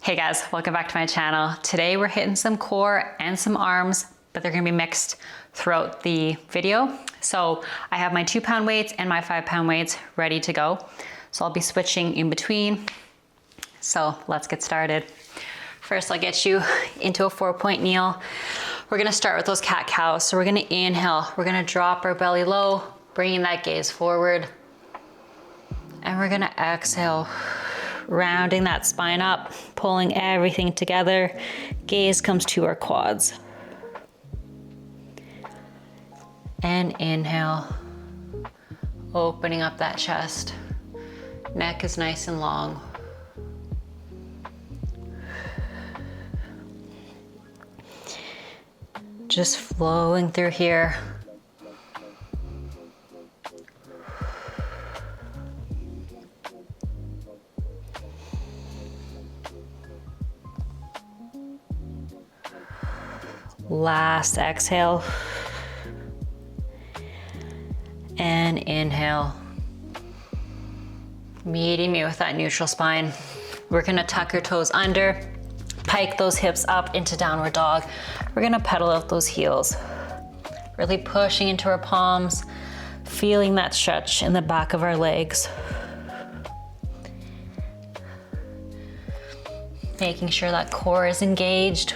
Hey guys, welcome back to my channel. Today we're hitting some core and some arms, but they're gonna be mixed throughout the video. So I have my 2-pound weights and my 5-pound weights ready to go. So I'll be switching in between. So let's get started. First, I'll get you into a 4-point kneel. We're gonna start with those cat-cows. So we're gonna inhale, we're gonna drop our belly low, bringing that gaze forward. And we're gonna exhale, rounding that spine up, pulling everything together. Gaze comes to our quads. And inhale, opening up that chest. Neck is nice and long. Just flowing through here. Last exhale. And inhale. Meeting me with that neutral spine. We're gonna tuck your toes under, pike those hips up into downward dog. We're gonna pedal out those heels. Really pushing into our palms, feeling that stretch in the back of our legs. Making sure that core is engaged.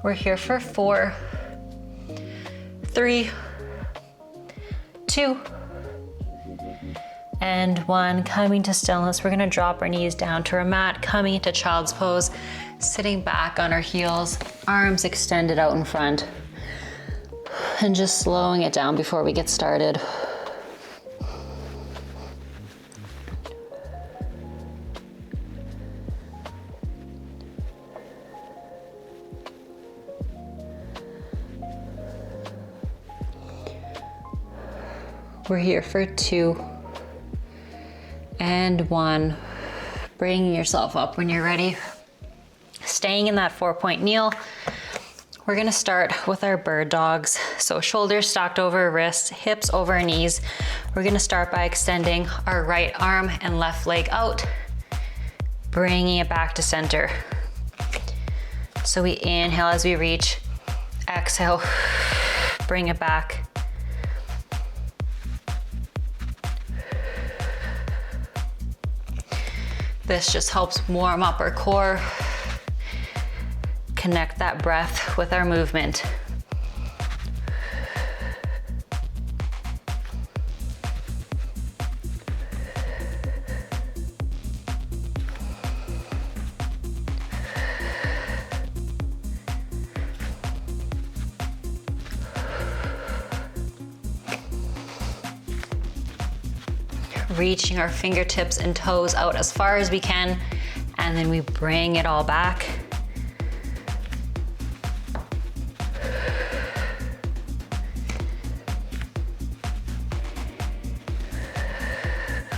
We're here for 4, 3, 2, and 1. Coming to stillness, we're gonna drop our knees down to our mat, coming into child's pose, sitting back on our heels, arms extended out in front, and just slowing it down before we get started. We're here for 2 and 1. Bringing yourself up when you're ready. Staying in that 4-point kneel. We're gonna start with our bird dogs. So shoulders stacked over our wrists, hips over our knees. We're gonna start by extending our right arm and left leg out, bringing it back to center. So we inhale as we reach, exhale, bring it back. This just helps warm up our core, connect that breath with our movement. Reaching our fingertips and toes out as far as we can, and then we bring it all back.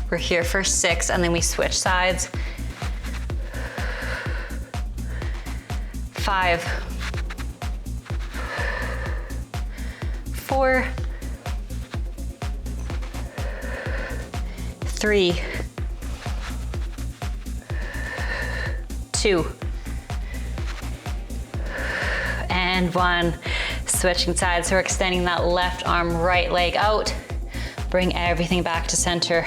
We're here for 6, and then we switch sides. 5, 4, 3, 2, and 1. Switching sides, so we're extending that left arm, right leg out. Bring everything back to center.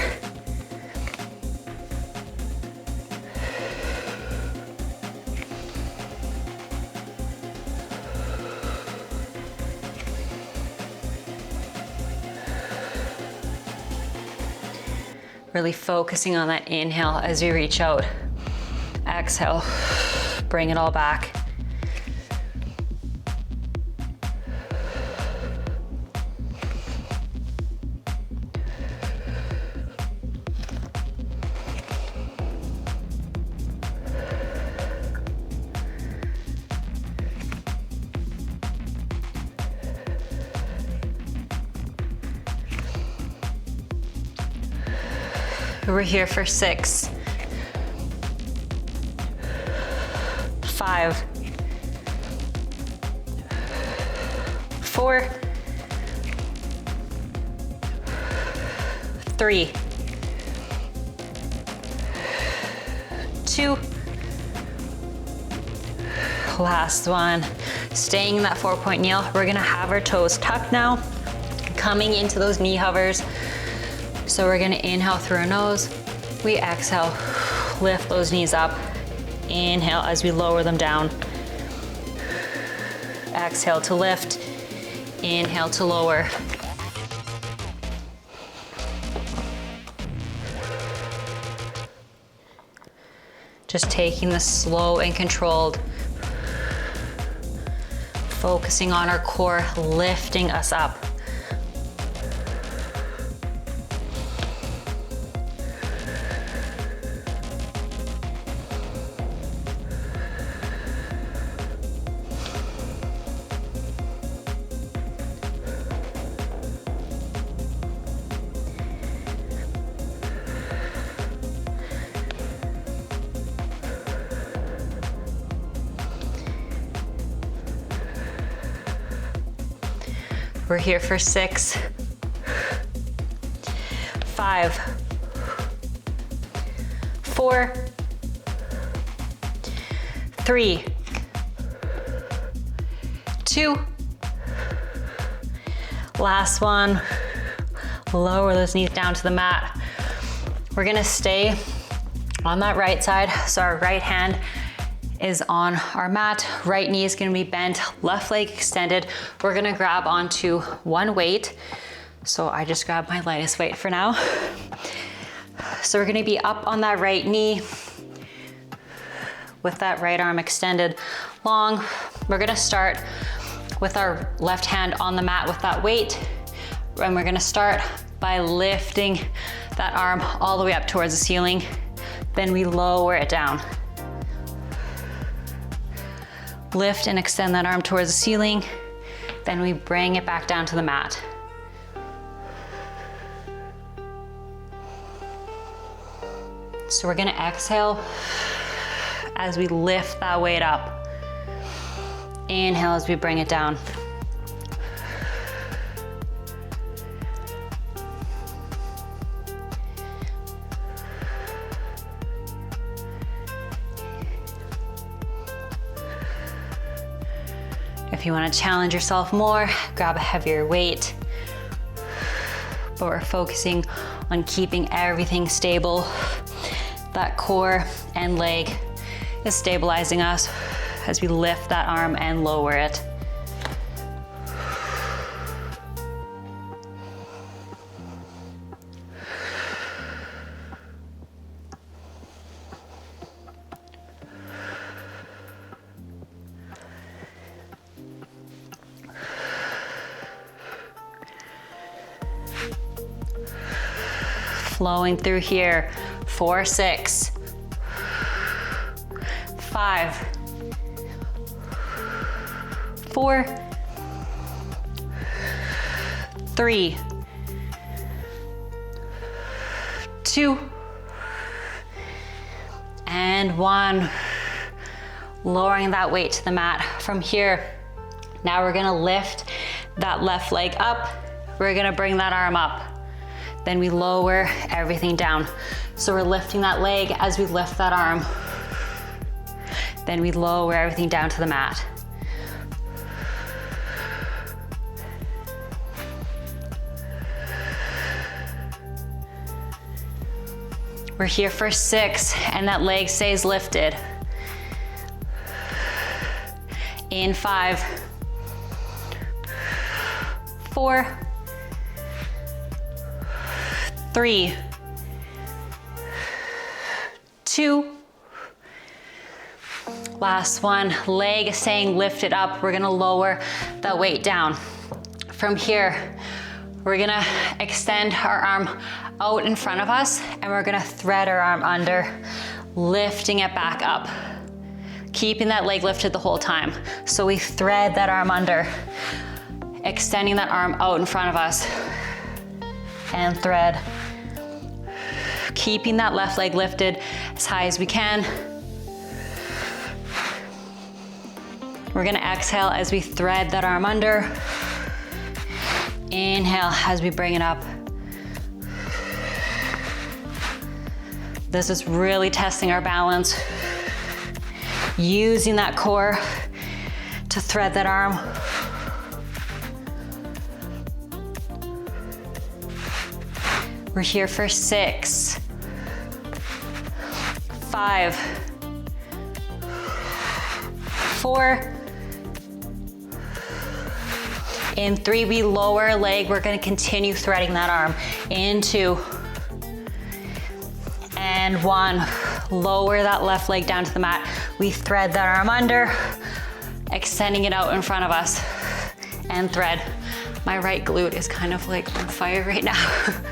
Really focusing on that inhale as we reach out. Exhale, bring it all back. We're here for 6, 5, 4, 3, 2, last one. Staying in that 4-point kneel. We're gonna have our toes tucked now, coming into those knee hovers. So we're gonna inhale through our nose. We exhale, lift those knees up. Inhale as we lower them down. Exhale to lift. Inhale to lower. Just taking this slow and controlled, focusing on our core, lifting us up. We're here for 6, 5, 4, 3, 2, last one. Lower those knees down to the mat. We're gonna stay on that right side. So our right hand is on our mat, right knee is gonna be bent, left leg extended. We're gonna grab onto one weight. So I just grabbed my lightest weight for now. So we're gonna be up on that right knee with that right arm extended long. We're gonna start with our left hand on the mat with that weight. And we're gonna start by lifting that arm all the way up towards the ceiling. Then we lower it down. Lift and extend that arm towards the ceiling. Then we bring it back down to the mat. So we're gonna exhale as we lift that weight up. Inhale as we bring it down. If you want to challenge yourself more, grab a heavier weight. But we're focusing on keeping everything stable. That core and leg is stabilizing us as we lift that arm and lower it. Flowing through here, 4, 6, 5, 4, 3, 2, and 1. Lowering that weight to the mat. From here, now we're gonna lift that left leg up. We're gonna bring that arm up. Then we lower everything down. So we're lifting that leg as we lift that arm. Then we lower everything down to the mat. We're here for 6, and that leg stays lifted. In 5, 4, 3, 2, last one. Leg is staying lifted up. We're gonna lower that weight down. From here, we're gonna extend our arm out in front of us, and we're gonna thread our arm under, lifting it back up, keeping that leg lifted the whole time. So we thread that arm under, extending that arm out in front of us, and thread. Keeping that left leg lifted as high as we can. We're gonna exhale as we thread that arm under. Inhale as we bring it up. This is really testing our balance. Using that core to thread that arm. We're here for 6, 5, 4. In 3, we lower our leg. We're gonna continue threading that arm. In 2, and 1. Lower that left leg down to the mat. We thread that arm under, extending it out in front of us, and thread. My right glute is kind of like on fire right now.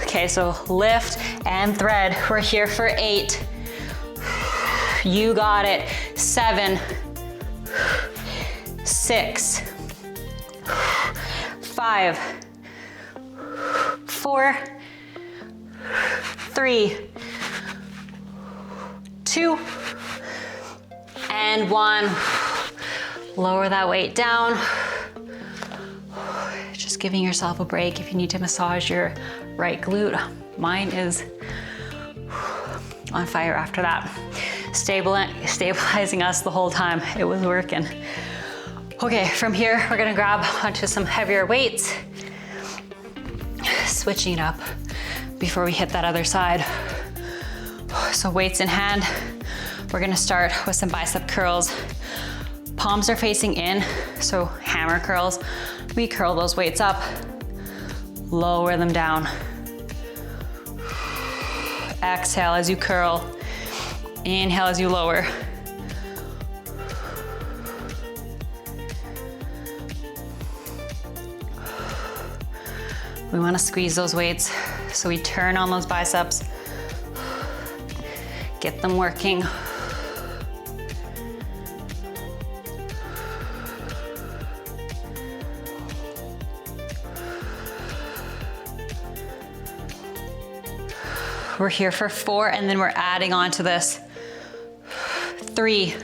Okay, so lift and thread. We're here for 8. You got it. 7, 6, 5, 4, 3, 2, and 1. Lower that weight down. Just giving yourself a break if you need to massage your right glute. Mine is on fire after that. Stabilizing us the whole time. It was working. Okay, from here, we're gonna grab onto some heavier weights. Switching it up before we hit that other side. So weights in hand, we're gonna start with some bicep curls. Palms are facing in, so hammer curls. We curl those weights up, lower them down. Exhale as you curl. Inhale as you lower. We want to squeeze those weights, so we turn on those biceps, get them working. We're here for 4, and then we're adding on to this. 3,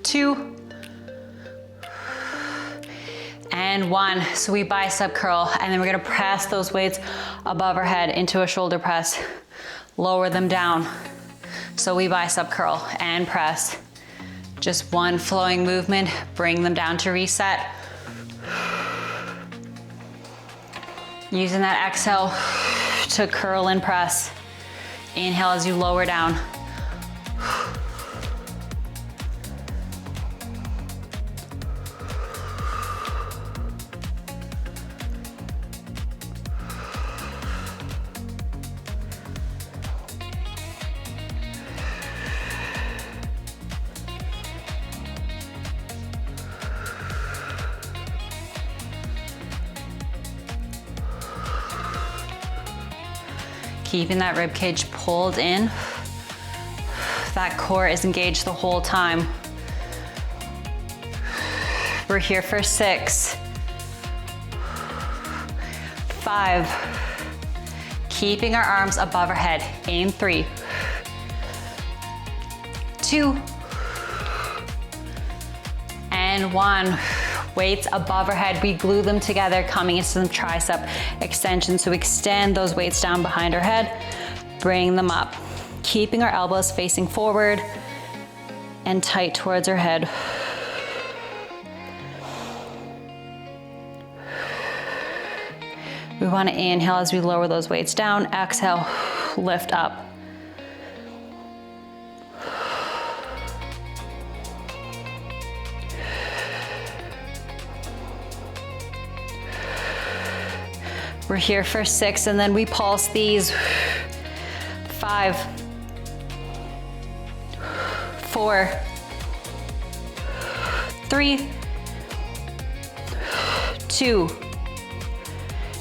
2, and 1. So we bicep curl, and then we're gonna press those weights above our head into a shoulder press. Lower them down. So we bicep curl and press. Just one flowing movement, bring them down to reset. Using that exhale to curl and press. Inhale as you lower down. Keeping that rib cage pulled in. That core is engaged the whole time. We're here for 6, 5. Keeping our arms above our head. In 3, 2, and 1. Weights above our head, we glue them together, coming into some tricep extension. So we extend those weights down behind our head, bring them up, keeping our elbows facing forward and tight towards our head. We want to inhale as we lower those weights down, exhale, lift up. We're here for 6, and then we pulse these. 5, 4, 3, 2,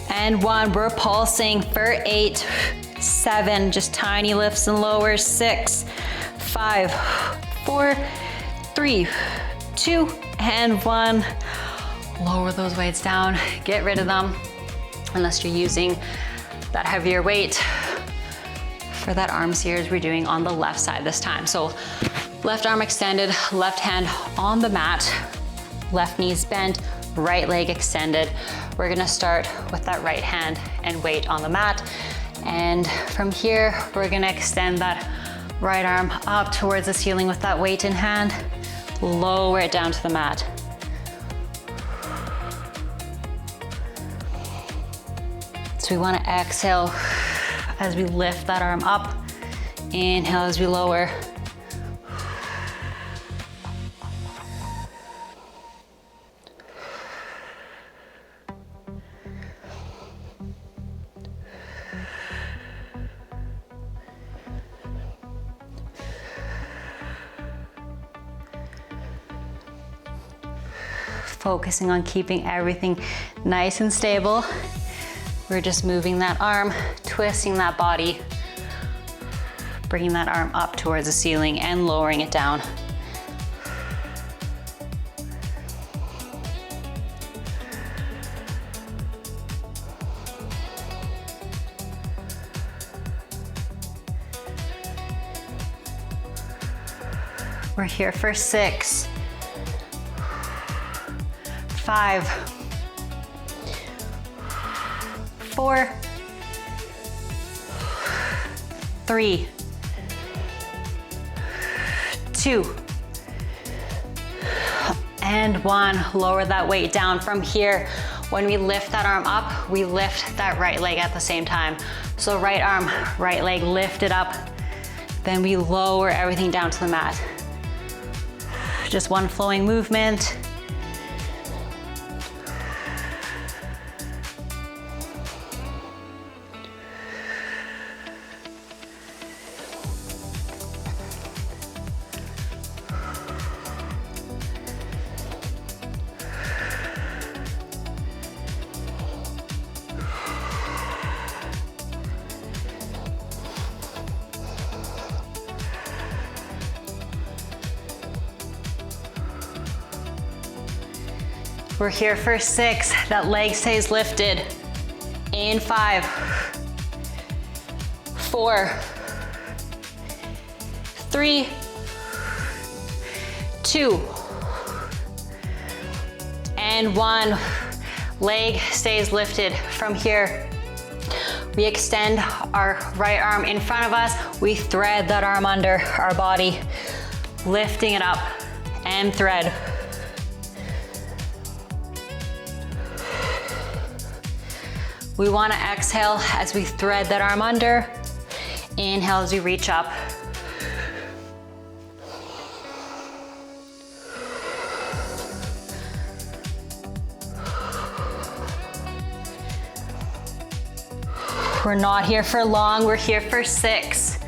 and 1. We're pulsing for 8, 7, just tiny lifts and lowers. 6, 5, 4, 3, 2, and 1. Lower those weights down, get rid of them. Unless you're using that heavier weight. For that arm series, we're doing on the left side this time. So left arm extended, left hand on the mat. Left knee's bent, right leg extended. We're gonna start with that right hand and weight on the mat. And from here, we're gonna extend that right arm up towards the ceiling with that weight in hand. Lower it down to the mat. So we wanna exhale as we lift that arm up. Inhale as we lower. Focusing on keeping everything nice and stable. We're just moving that arm, twisting that body, bringing that arm up towards the ceiling and lowering it down. We're here for 6, 5, 4, 3, 2, and 1. Lower that weight down. From here, when we lift that arm up, we lift that right leg at the same time. So right arm, right leg lifted up, then we lower everything down to the mat. Just one flowing movement. We're here for 6. That leg stays lifted. In 5, 4, 3, 2, and 1. Leg stays lifted. From here, we extend our right arm in front of us. We thread that arm under our body, lifting it up and thread. We want to exhale as we thread that arm under. Inhale as we reach up. We're not here for long, we're here for 6.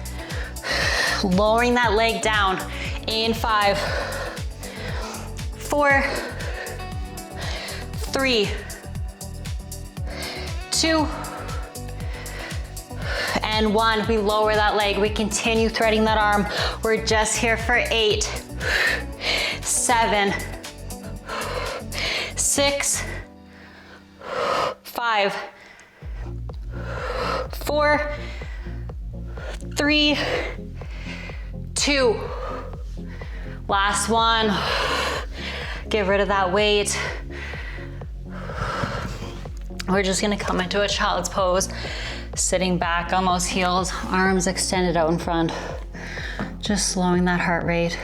Lowering that leg down. In 5, 4, 3, 2, and 1. We lower that leg. We continue threading that arm. We're just here for 8, 7, 6, 5, 4, 3, 2. Last one. Get rid of that weight. We're just gonna come into a child's pose, sitting back on those heels, arms extended out in front. Just slowing that heart rate.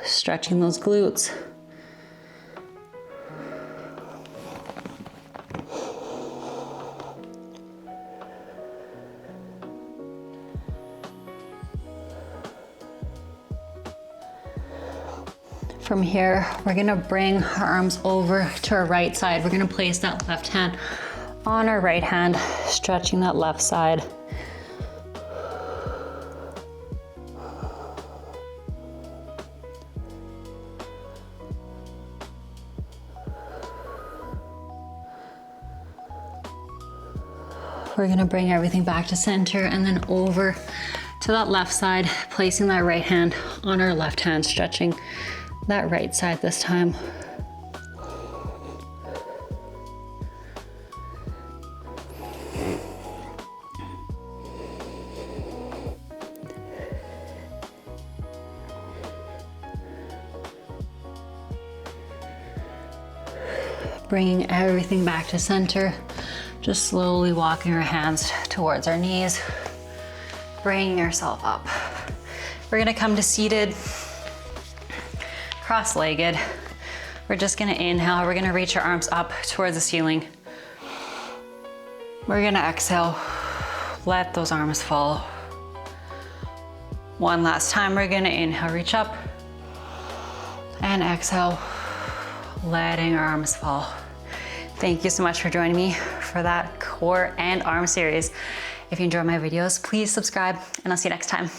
Stretching those glutes. From here, we're gonna bring our arms over to our right side. We're gonna place that left hand on our right hand, stretching that left side. We're gonna bring everything back to center and then over to that left side, placing that right hand on our left hand, stretching that right side this time. Bringing everything back to center. Just slowly walking our hands towards our knees. Bringing yourself up. We're gonna come to seated, cross-legged. We're just gonna inhale. We're gonna reach our arms up towards the ceiling. We're gonna exhale. Let those arms fall. One last time, we're gonna inhale, reach up. And exhale, letting our arms fall. Thank you so much for joining me for that core and arm series. If you enjoy my videos, please subscribe and I'll see you next time.